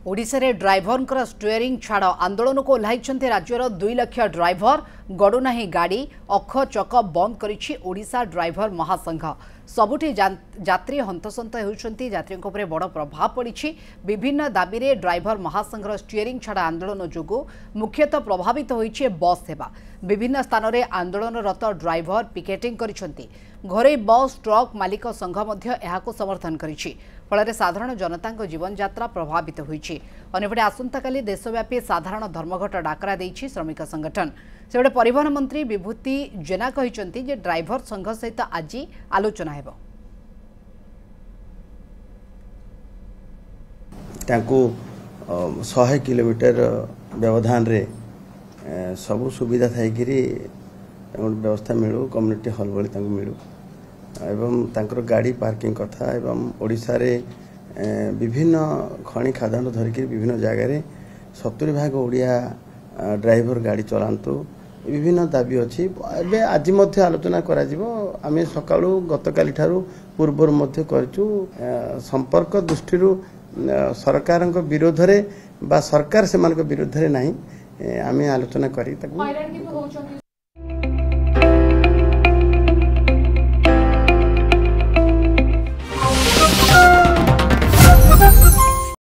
ओडिशा रे driver steering छाड़ आंदोलन को ओह्लाई राज्यर 2 लाख ड्राइवर गड़ुना गाड़ी अख चक बंद करिछि ओडिशा ड्राइवर महासंघ सबुठी यात्री हंतसंत होउछंती यात्रियों बड़ प्रभाव पड़ी विभिन्न दाबी रे ड्राइवर महासंघर स्टीयरिंग छाड़ आंदोलन जोगु मुख्यतः प्रभावित होइछि बस सेवा विभिन्न स्थान में आंदोलनरत ड्राइवर पिकेटिंग करिसेंती घरे बस ट्रक मालिक संघ मध्य एहाको समर्थन करिछि फल साधारण जनता जीवन यात्रा प्रभावित होइछि। अन्यपटे आसंता काली देशव्यापी साधारण धर्मघट डाकरा देइछि श्रमिक संगठन सेबडे परिवहन मंत्री विभूति जेना कहिसेंती जे ड्राइवर संघ सहित आज आलोचना हेबो तांको 100 किलोमीटर व्यवधान रे सबु सुविधा थाइकिरी व्यवस्था मिलू कम्युनिटी हॉल भली तांको मिलू एवं तांकर गाड़ी पार्किंग कथा एवं ओडिशा रे विभिन्न खनि खादान धरिकी विभिन्न जगह रे 70% ओडिया ड्राइवर गाड़ी चलांतु विभिन्न दाबी अच्छी एवं आज मध्य आलोचना करा जिवो आमे सकाळु गतकाली ठारू पूर्वर मध्य करचु संपर्क दृष्टि सरकार विरोध रे बा सरकार से विरोध रे नहीं आमे आलोचना करी ताकू